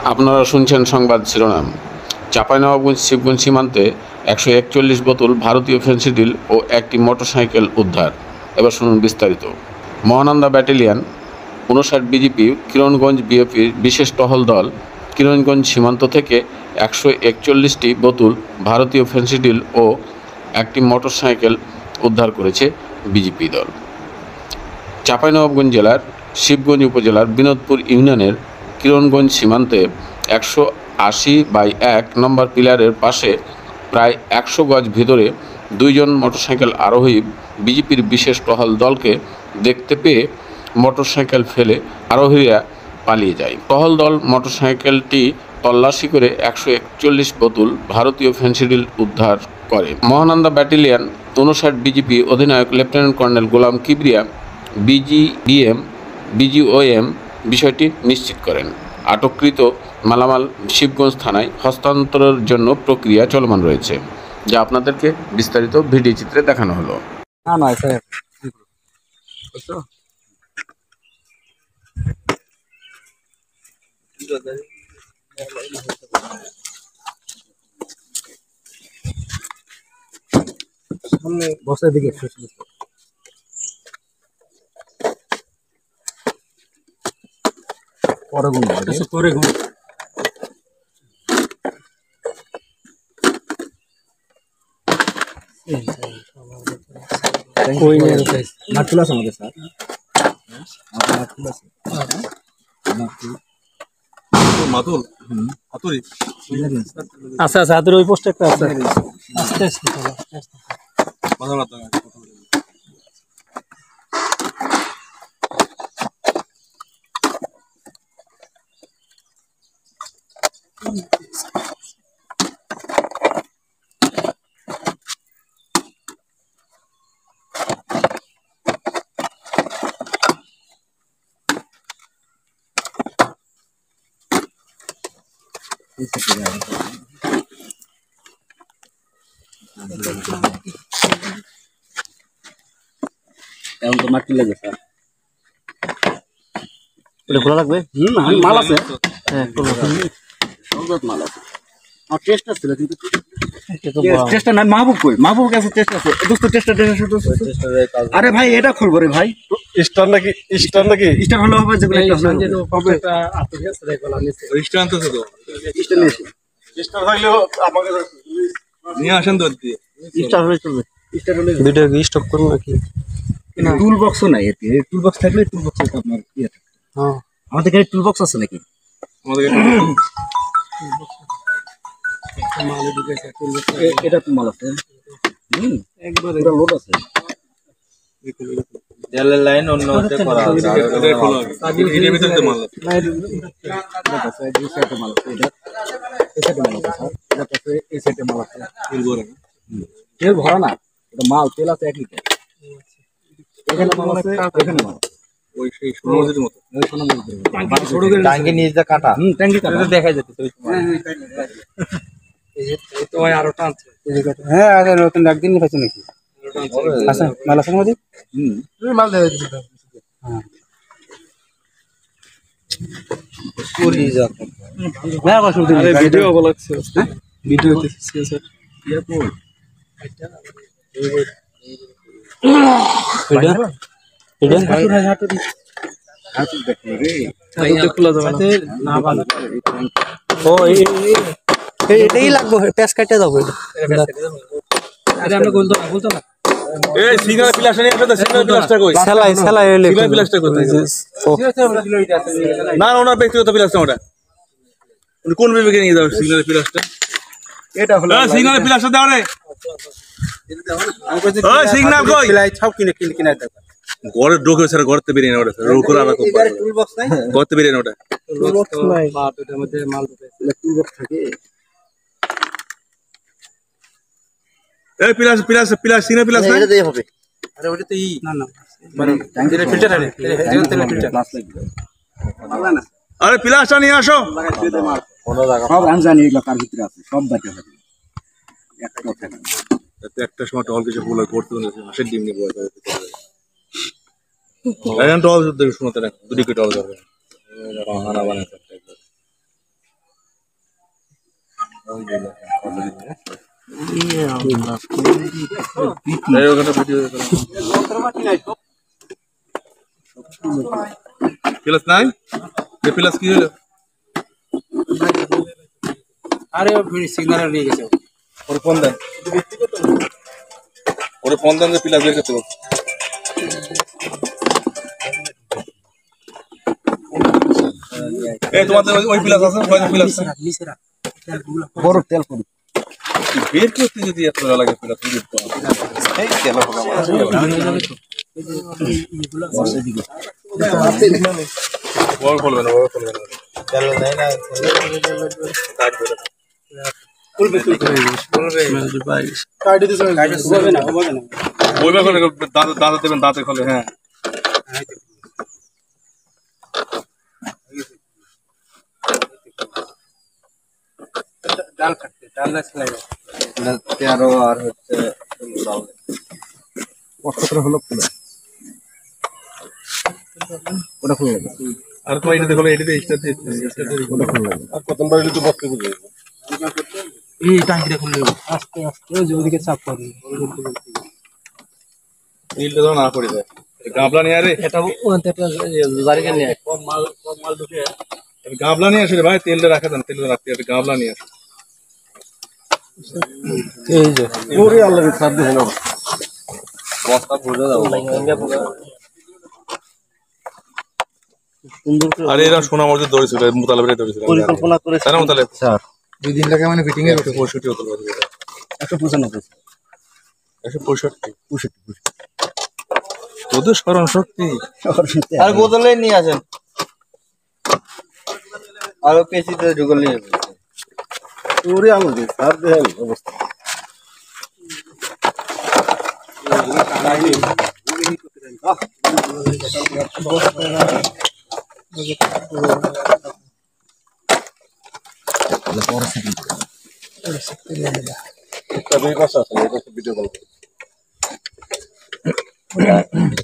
আপনারা শুনছেন সংবাদ শিরোনাম। চাঁপাইনবাবগঞ্জ শিবগঞ্জ সীমান্তে 141 বোতল ভারতীয় ফেন্সিডিল ও একটি মোটরসাইকেল উদ্ধার। এবার শুনুন বিস্তারিত। মহানন্দা ব্যাটালিয়ন 59 বিজিপি কিরণগঞ্জ বিএপির বিশেষ টহল দল কিরণগঞ্জ সীমান্ত থেকে 141টি বোতল ভারতীয় ফেন্সিডিল ও একটি মোটরসাইকেল উদ্ধার করেছে বিজিপি দল। চাঁপাইনবাবগঞ্জ জেলার শিবগঞ্জ উপজেলার বিনোদপুর ইউনিয়নের কিরণগঞ্জ সীমান্তে 180/1 নম্বর পিলারের পাশে প্রায় 100 গজ ভিতরে 2 জন মোটরসাইকেল আরোহী বিজিপির বিশেষ টহল দলকে দেখতে পেয়ে মোটরসাইকেল ফেলে আরোহীরা পালিয়ে যায়। টহল দল মোটরসাইকেলটি তল্লাশি করে 141 বোতল ভারতীয় ফেন্সিডিল উদ্ধার করে। মহানন্দা ব্যাটালিয়ন 59 বিজিপি অধিনায়ক লেফটেন্যান্ট কর্নেল গোলাম কিবরিয়া বিজিওএম বিষয়টি নিশ্চিত করেন। আটককৃত মালামাল শিবগঞ্জ থানায় হস্তান্তরের জন্য প্রক্রিয়া চলমান রয়েছে, যা আপনাদেরকে বিস্তারিত ভিডিও চিত্রে দেখানো হলো। বসের দিকে পরে ঘুম আচ্ছা হাতের ওই পোস্টে একটা আছে। এখন তো মাটি লাগে স্যার, এটা খোলা লাগবে। মাল আছে, হ্যাঁ মাল আছে। আমার টেস্ট আসছিল কিন্তু টেস্টটা নাই। মাহবুব কই? মাহবুব কাছে টেস্ট আছে। দোস্ত টেস্টটা আরে ভাই এটা খুলবো রে ভাই। স্টার নাকি স্টার হলো হবে, যেগুলো একটা হবে এটা আছে দেখলা নিচে স্টার আনতেছে তো স্টার নিয়ে স্টার হইলো আমাকে নিয়ে আসেন তো দিয়ে স্টার হলে চলবে। স্টার হলে দুইটা স্টক করব নাকি? না টুল বক্সও নাই। এতে টুল বক্স থাকলে টুল বক্স এটা আপনার কি আছে? হ্যাঁ আমাদের এখানে টুল বক্স আছে নাকি? আমাদের এখানে মাল দিকে এটা তো মাল আছে। একবার এটা লোড আছে। জেলের লাইন অন্যতে করা আছে। এটা খোলা আছে। এর ভিতরে তো মাল আছে। না এটা আছে। এই সাইডে মাল আছে। এই সাইডে মাল আছে স্যার। এটা আছে। এই সাইডে মাল আছে। তেল ভরা। তেল ভরা না, এটা মাল তেল আছে 1 লিটার। এখানে মাল আছে, এখানে মাল ওই সেই সোনামুখীর মতো। ওই সোনামুখীর মতো টাঙ্গি নিচে কাটা। টাঙ্গি কাটা এটা দেখা যাচ্ছে তো। এই যে তো ভাই আরো টানছে এই জায়গাটা। হ্যাঁ আগে নতুন একদিন পাইছো নাকি? আচ্ছা মাল আছে মধ্যে। মাল দেওয়া দিছি। হ্যাঁ পুরি যা না বাস আরে ভিডিও ভালো লাগছে। হ্যাঁ ভিডিও দিছি স্যার। ইয়া কোন এটা এটা হাতুড়ি দেখো রে। হাতুড়ি খোলা যাবে না ভালো। ও এটাই লাগবে, প্যাচ কাটে দাও এটা। আরে আমরা বলতো না এই সিঙ্গেল প্লাস্টার নিয়ে আসো তো। সিঙ্গেল প্লাস্টার কই? সেলাই হইলে সিঙ্গেল প্লাস্টার কই? না ওনার ব্যক্তিগত প্লাস্টার ওটা। কোন বিভাগে নিয়ে যাও সিঙ্গেল প্লাস্টার? এটা হলো সিঙ্গেল প্লাস্টার দাও রে। ওই সিঙ্গেল কই? সেলাই সব কিনে দাও। ঘরে ঢোকে স্যার, ঘরতে বেরিয়ে না ওটা স্যার। রোকর আর কো পারে টুল বক্স নাই, ঘরতে বেরিয়ে না ওটা। টুল বক্স নাই বাপ, এটার মধ্যে মাল ঢোকে। টুল বক্স থাকে। এই প্লাস সিনে প্লাস না, এটা দেই হবে। আরে ওটা তো না মানে ট্যাঙ্কের ফিল্টার আছে, এখানে তেল ফিল্টার প্লাস লাগবে। পারলা না? আরে প্লাসটা নিয়ে আসো। কোনো জায়গা সব আমি জানি এগুলো কার ভিতরে আছে, সব বাইরে হবে। একটা কথা না, একটা সময় টল কিছু ভুল করতে না, হাঁসের ডিম নিয়ে বসে আছে। এখন টল শুনতে শোনাতে না, দুটি কে টল যাবে। হানা বানাতে একবার প্লাস নাই প্লাস কি হলো আরে সিগন্যাল নিয়ে গেছে ওরে ফোন দেন যে প্লাস বের করতে এই তোমাদের ওই প্লাস আছে কয়টা প্লাস আছে নিচেরা বড় তেল করি বের করতে যদি এত লাগে প্লাস এই তেল বড় বলবেন তেল নাই না কাট করে দাঁত দেবেন দাঁতে খোলে হ্যাঁ ডাল কাটতে ডাল না ছেলে 13 আর হচ্ছে কত হলো পুরো ওটা খুলে গেল আর তো এটা দেখো এটা দিয়ে স্টার্ট দিতে ওটা খুলে গেল আর প্রথমবার এটা তো বসতে বুঝে এই টাঙ্কিটা খুলে আস্তে আস্তে ওই যে ওদিকে চাপ করবি নীলটা তো না পড়ে যায় গাবলা নিয়ে আরে এটা ওটা বাড়িতে নিয়ে কম মাল ঢুকে গাবলা নিয়ে আসে রে ভাই তেলটা রাখা দেন তেলটা রাখতে হবে গাবলা নিয়ে আসে এই যে ওরে আল্লাহ রে সাথ দেন বস্তা ভরে দাও আরে এরা সোনা মসজিদ দৌড়েছিল মুতালেবের দৌড়েছিল পরিকল্পনা করে তাই না মুতালেব স্যার 2 দিন লাগে মানে ফিটিং এর 65 হতো 195 165 তোদের স্মরণ শক্তি আর বোতলে নিয়ে আসেন আর পেছিতে ঢুকল নিয়ে ওরে আল্লাহ রে সাথ দেন অবস্থা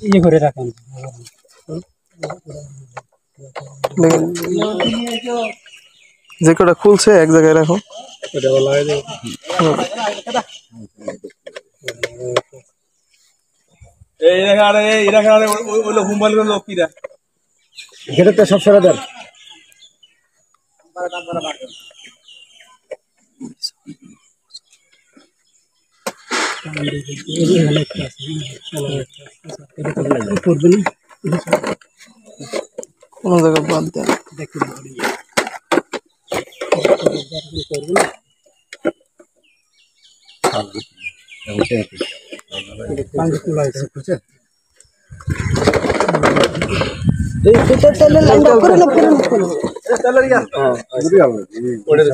ইয়ে করে রাখেন যে কটা খুলছে এক জায়গায় রাখো এই রাখা আরে ওই লোক মোবাইল লোক কিরা এটা সব সরা দেন কোন জায়গায় বাদ দেন ওটা